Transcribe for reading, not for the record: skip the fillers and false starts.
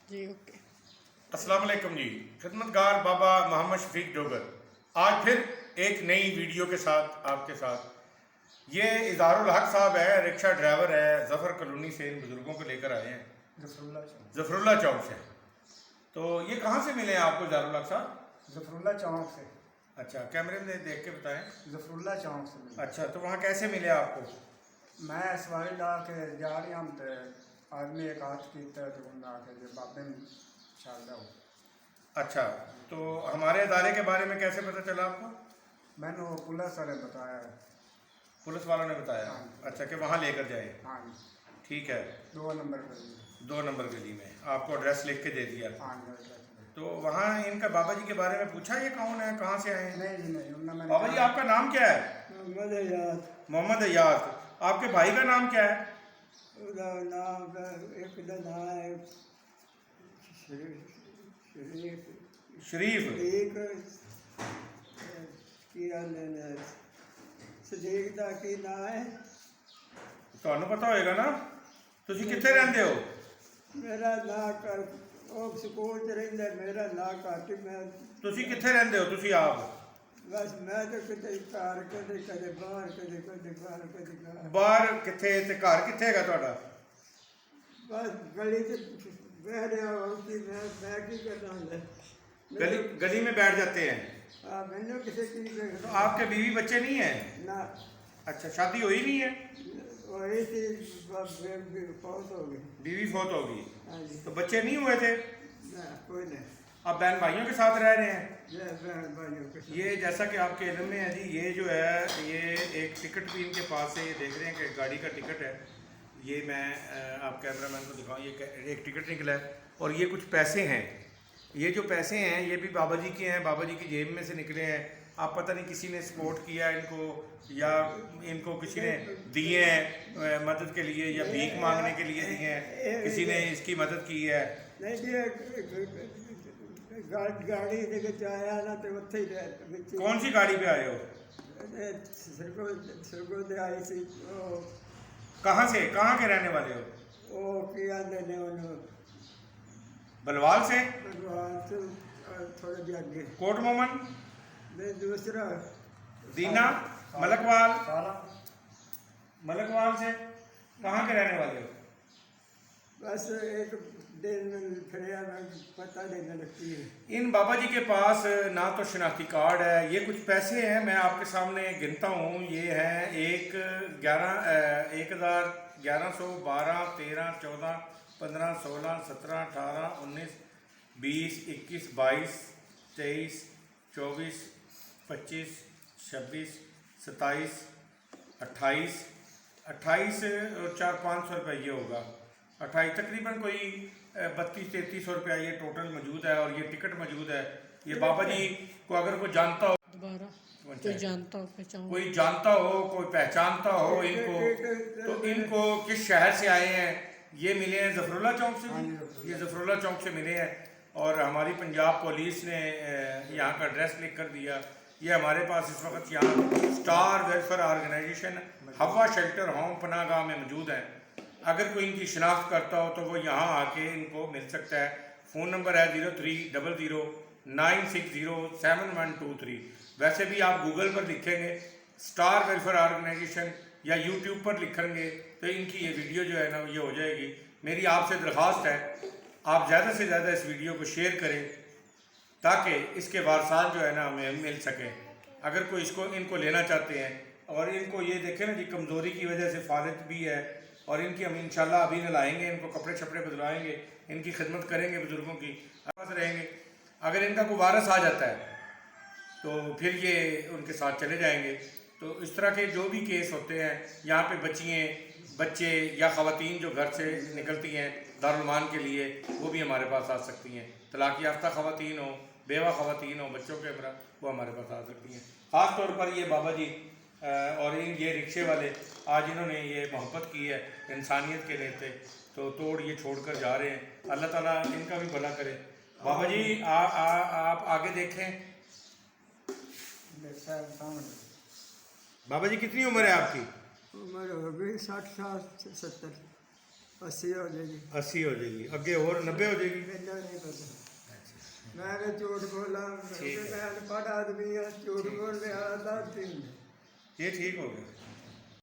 जी okay. अस्सलाम वालेकुम जी। खिदमतगार बाबा मोहम्मद शफीक डोगर आज फिर एक नई वीडियो के साथ आपके साथ। ये इज़हारुल हक साहब है, रिक्शा ड्राइवर है, जफ़र कॉलोनी से इन बुज़ुर्गों को लेकर आए हैं जफरुल्ला चौक से। तो ये कहाँ से मिले हैं आपको इज़हारुल हक साहब? जफरुल्ला चौक से। अच्छा, कैमरे में देख के बताएं। जफरुल्ला चौक से मिले। अच्छा, तो वहाँ कैसे मिले आपको? मैं सवारी ला के जा रही हम तो आदमी एक हाथ कीता तो उन्हें आके जो बाबे शादा हो। अच्छा, तो हमारे इदारे के बारे में कैसे पता चला आपको? मैंने वो पुलिस वाले बताया। पुलिस वालों ने बताया? हाँ। अच्छा, कि वहाँ लेकर जाए। हाँ, ठीक है। 2 नंबर पर। 2 नंबर गली में आपको एड्रेस लिख के दे दिया। हाँ, तो वहाँ इनका बाबा जी के बारे में पूछा, ये कौन है, कहाँ से आए हैं? नहीं जी नहीं, उन्होंने मैंने बाबा जी आपका नाम क्या है? मोहम्मद अयाज। मोहम्मद अयाज। आपके भाई का नाम क्या है? उसका नाम एक का नाम है शरीफ। शरीफ। एक किया लेने सदीक दा की नाम है। ਤੁਹਾਨੂੰ ਪਤਾ ਹੋਏਗਾ ਨਾ, ਤੁਸੀਂ ਕਿੱਥੇ ਰਹਿੰਦੇ ਹੋ? मेरा ना कर ਉਹ ਸਕੂਲ ਚ ਰਹਿੰਦਾ, ਮੇਰਾ ਨਾ ਘੱਟ ਮੈਂ ਤੁਸੀਂ ਕਿੱਥੇ ਰਹਿੰਦੇ ਹੋ ਤੁਸੀਂ ਆਪ? ਬਸ ਮੈਂ ਤਾਂ ਕਿਤੇ ਘਰ ਕਦੇ ਕਦੇ ਬਾਹਰ ਕਦੇ ਬਾਹਰ ਕਦੇ ਘਰ। ਬਾਹਰ ਕਿੱਥੇ ਤੇ ਘਰ ਕਿੱਥੇ ਹੈਗਾ ਤੁਹਾਡਾ? ਬਸ ਗਲੀ ਚ ਬਹਿ ਰਿਹਾ ਹੋਤੀ ਮੈਂ ਕੀ ਕਰਨਾ ਹੁੰਦਾ। गली में बैठ जाते हैं। मैंने किसी चीज तो आपके बीवी बच्चे नहीं हैं? ना अच्छा, शादी हुई नहीं है? वही थी, बहुत हो गई। बीवी फौत हो गई। हाँ जी। तो बच्चे नहीं हुए थे? ना कोई नहीं। आप बहन भाइयों के साथ रह रहे हैं? जय बहन भाइयों के साथ। ये जैसा कि आपके इल्म में है जी, ये जो है ये एक टिकट भी इनके पास से, ये देख रहे हैं कि गाड़ी का टिकट है। ये मैं आप कैमरामैन को दिखाऊं, ये एक टिकट निकला है और ये कुछ पैसे हैं। ये जो पैसे हैं ये भी बाबा जी के हैं, बाबा जी की जेब में से निकले हैं। आप पता नहीं किसी ने सपोर्ट किया इनको या इनको किसी ने दिए हैं मदद के लिए या भीख मांगने के लिए दिए हैं, किसी ने इसकी मदद की है। नहीं जी, गाड़ी लेके आया ना तो उत्थे ही कौन सी गाड़ी पे आए हो? सरगो दे आई सी। कहाँ से, कहाँ के रहने वाले हो? वो किया ने उन्होंने बलवाल से? भगवान से थोड़े भी आगे। कोट मोमन? नहीं, दूसरा दीना? मलकवाल? सारा मलकवाल से? कहाँ के रहने वाले हो? बस एक दिन फिर पता देने लगती है। इन बाबा जी के पास ना तो शनाख्ती कार्ड है, ये कुछ पैसे हैं, मैं आपके सामने गिनता हूँ। ये है 1,1100, 12, 13, 14, 15, 16, 17, 18, 19, 20, 21, 22, 23, 24, 25, 26, 27, 28, 28 और 400-500 रुपये ये होगा। 28 तकरीबन कोई 3200-3300 रुपया ये टोटल मौजूद है और ये टिकट मौजूद है। ये बाबा जी को अगर कोई जानता हो, दोबारा कोई जानता हो पहचान, कोई जानता हो, कोई पहचानता हो इनको, तो इनको किस शहर से आए हैं, ये मिले हैं जफरुल्ला चौक से। ये जफरुल्ला चौक से मिले हैं और हमारी पंजाब पुलिस ने यहाँ का एड्रेस लिख कर दिया। ये हमारे पास इस वक्त यहाँ स्टार वेलफेयर ऑर्गेनाइजेशन हवा शेल्टर होम पनाहगाह में मौजूद है। अगर कोई इनकी शिनाख्त करता हो तो वो यहाँ आके इनको मिल सकता है। फ़ोन नंबर है 0300960723। वैसे भी आप गूगल पर लिखेंगे स्टार वेलफेयर ऑर्गेनाइजेशन या यूट्यूब पर लिखेंगे तो इनकी ये वीडियो जो है ना ये हो जाएगी। मेरी आपसे दरख्वास्त है आप ज़्यादा से ज़्यादा इस वीडियो को शेयर करें ताकि इसके वारसात जो है ना हमें मिल सकें। अगर कोई इनको लेना चाहते हैं और इनको ये देखें ना जी कमज़ोरी की वजह से फालिज भी है और इनकी हम इंशाल्लाह अभी नहलाएंगे, इनको कपड़े शपड़े बदलवाएंगे, इनकी खिदमत करेंगे, बुज़ुर्गों की पास रहेंगे। अगर इनका कोई वारस आ जाता है तो फिर ये उनके साथ चले जाएंगे। तो इस तरह के जो भी केस होते हैं यहाँ पे बच्चे या ख़वातीन जो घर से निकलती हैं दारुलमान के लिए, वो भी हमारे पास आ सकती हैं। तलाक़ याफ्ता ख़वातीन हो, बेवा ख़वातीन हो, बच्चों के हमरा वो हमारे पास आ सकती हैं। ख़ास तौर पर ये बाबा जी और ये रिक्शे वाले आज इन्होंने ये मोहब्बत की है इंसानियत के नाते, तो तोड़ ये छोड़ कर जा रहे हैं। अल्लाह ताला इनका भी भला करे। बाबा जी आप आगे देखें। बाबा जी कितनी उम्र है आपकी? उम्र हो गई 60 साल से 70। 80 हो जाएगी। 80 हो जाएगी, अगे और 90 हो जाएगी। मैंने नहीं पता, मैं भी झूठ बोला, ठीक है। मैं अनपढ़ आदमी है, झूठ बोलने वाला दादी। ये ठीक हो गया।